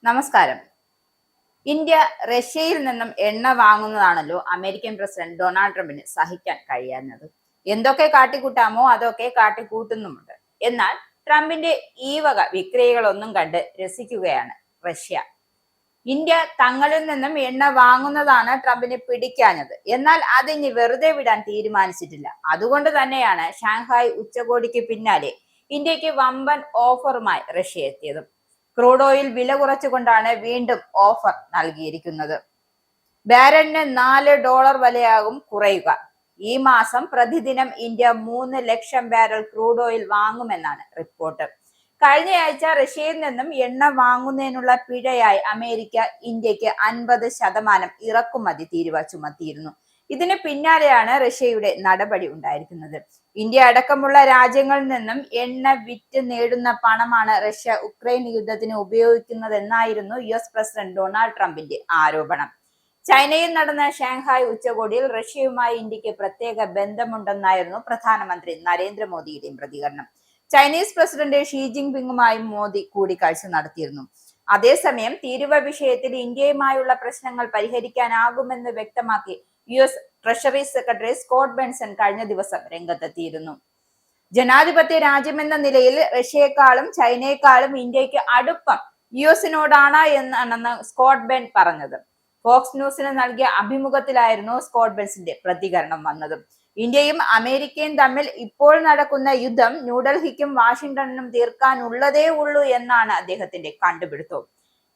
നമസ്കാരം. ഇന്ത്യ റഷ്യയിൽ നിന്നും എണ്ണ വാങ്ങുന്നതാണല്ലോ അമേരിക്കൻ പ്രസിഡന്റ് ഡൊണാൾഡ് ട്രംപിന് സഹിക്കാൻ കഴിയാഞ്ഞത്. എന്തൊക്കെ കാട്ടിക്കൂട്ടാമോ അതൊക്കെ കാട്ടിക്കൂട്ടുന്നുമുണ്ട്. എന്നാൽ ട്രംപിന്റെ ഈ വക വിക്രിയകളൊന്നും കണ്ട് രസിക്കുകയാണ് റഷ്യ. ഇന്ത്യ തങ്ങളിൽ നിന്നും എണ്ണ വാങ്ങുന്നതാണ് ട്രംപിന് പിടിക്കാഞ്ഞത്. എന്നാൽ അതിനി വെറുതെ വിടാൻ തീരുമാനിച്ചിട്ടില്ല. അതുകൊണ്ട് തന്നെയാണ് ഷാങ്ഹായ് ഉച്ചകോടിക്ക് പിന്നാലെ ഇന്ത്യക്ക് വമ്പൻ ഓഫറുമായി റഷ്യ എത്തിയത്. ക്രൂഡ് ഓയിൽ വില കുറച്ചുകൊണ്ടാണ് വീണ്ടും ഓഫർ നൽകിയിരിക്കുന്നത്. ബാരലിന് $4 വരെയാകും കുറയുക. ഈ മാസം പ്രതിദിനം ഇന്ത്യ 3 ലക്ഷം ബാരൽ ക്രൂഡ് ഓയിൽ വാങ്ങുമെന്നാണ് റിപ്പോർട്ട്. കഴിഞ്ഞയാഴ്ച റഷ്യയിൽ നിന്നും എണ്ണ വാങ്ങുന്നതിനുള്ള പിഴയായി അമേരിക്ക ഇന്ത്യക്ക് 50% ഇറക്കുമതി തീരുവ ചുമത്തിയിരുന്നു. ഇതിന് പിന്നാലെയാണ് റഷ്യയുടെ നടപടി ഉണ്ടായിരിക്കുന്നത്. ഇന്ത്യ അടക്കമുള്ള രാജ്യങ്ങളിൽ നിന്നും എണ്ണ വിറ്റ് നേടുന്ന പണമാണ് റഷ്യ ഉക്രൈൻ യുദ്ധത്തിന് ഉപയോഗിക്കുന്നതെന്നായിരുന്നു US പ്രസിഡന്റ് ഡൊണാൾഡ് ട്രംപിന്റെ ആരോപണം. ചൈനയിൽ നടന്ന ഷാങ്ഹായ് ഉച്ചകോടിയിൽ റഷ്യയുമായി ഇന്ത്യക്ക് പ്രത്യേക ബന്ധമുണ്ടെന്നായിരുന്നു പ്രധാനമന്ത്രി നരേന്ദ്രമോദിയുടെയും പ്രതികരണം. ചൈനീസ് പ്രസിഡന്റ് ഷീ ജിൻപിങ്ങുമായും മോദി കൂടിക്കാഴ്ച നടത്തിയിരുന്നു. അതേസമയം തീരുവ വിഷയത്തിൽ ഇന്ത്യയുമായുള്ള പ്രശ്നങ്ങൾ പരിഹരിക്കാനാകുമെന്ന് വ്യക്തമാക്കി US treasury secretary Scott Benson കഴിഞ്ഞ ദിവസം രംഗത്തെത്തിയിരുന്നു. ജനാധിപത്യ രാജ്യമെന്ന നിലയിൽ റഷ്യയെക്കാളും ചൈനയെക്കാളും ഇന്ത്യക്ക് അടുപ്പം US-നോടാണ് എന്നാണ് സ്കോട്ട് ബെൻ പറഞ്ഞത്. ഫോക്സ് ന്യൂസിന് നൽകിയ അഭിമുഖത്തിലായിരുന്നു സ്കോട്ട് ബെൻസിന്റെ പ്രതികരണം വന്നത്. ഇന്ത്യയും അമേരിക്കയും തമ്മിൽ ഇപ്പോൾ നടക്കുന്ന യുദ്ധം ന്യൂഡൽഹിക്കും വാഷിംഗ്ടണിനും തീർക്കാനുള്ളതേ ഉള്ളൂ എന്നാണ് അദ്ദേഹത്തിന്റെ കണ്ടുപിടുത്തം.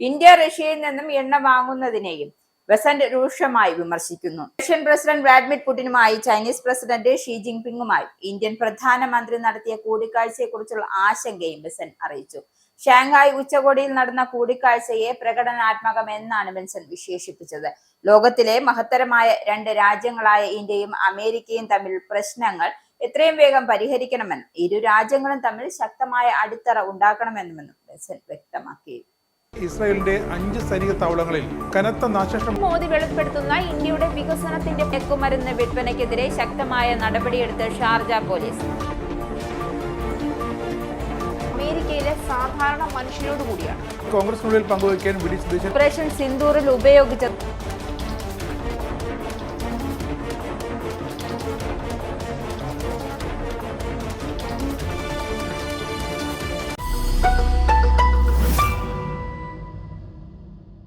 ഇന്ത്യ റഷ്യയിൽ നിന്നും എണ്ണ വാങ്ങുന്നതിനെയും ബെസന്റ് രൂക്ഷമായി വിമർശിക്കുന്നു. റഷ്യൻ പ്രസിഡന്റ് വ്ളാഡിമിർ പുടിനുമായി ചൈനീസ് പ്രസിഡന്റ് ഷീ ജിൻപിങ്ങുമായി ഇന്ത്യൻ പ്രധാനമന്ത്രി നടത്തിയ കൂടിക്കാഴ്ചയെക്കുറിച്ചുള്ള ആശങ്കയും ബെസന്റ് അറിയിച്ചു. ഷാങ്ഹായ് ഉച്ചകോടിയിൽ നടന്ന കൂടിക്കാഴ്ചയെ പ്രകടനാത്മകം എന്നാണ് ബെൻസൺ വിശേഷിപ്പിച്ചത്. ലോകത്തിലെ മഹത്തരമായ 2 രാജ്യങ്ങളായ ഇന്ത്യയും അമേരിക്കയും തമ്മിൽ പ്രശ്നങ്ങൾ എത്രയും വേഗം പരിഹരിക്കണമെന്നും ഇരു രാജ്യങ്ങളും തമ്മിൽ ശക്തമായ അടിത്തറ ഉണ്ടാക്കണമെന്നും ബെൻസൺ വ്യക്തമാക്കി. ഇസ്രായേലിന്റെ 5 സൈനിക താവളങ്ങളിൽ കനത്ത നാശനഷ്ടം. മോദി വെളിപ്പെടുത്തുന്ന ഇന്ത്യയുടെ വികസനത്തിന്റെ മയക്കുമരുന്ന് വിൽപ്പനയ്ക്കെതിരെ ശക്തമായ നടപടിയെടുത്ത് ഷാർജ പോലീസ്. അമേരിക്കയിലെ സാധാരണ മനുഷ്യരോട് കൂടിയാണ് കോൺഗ്രസിനുള്ളിൽ പങ്കുവയ്ക്കാൻ ഓപ്പറേഷൻ സിന്ദൂറിൽ ഉപയോഗിച്ച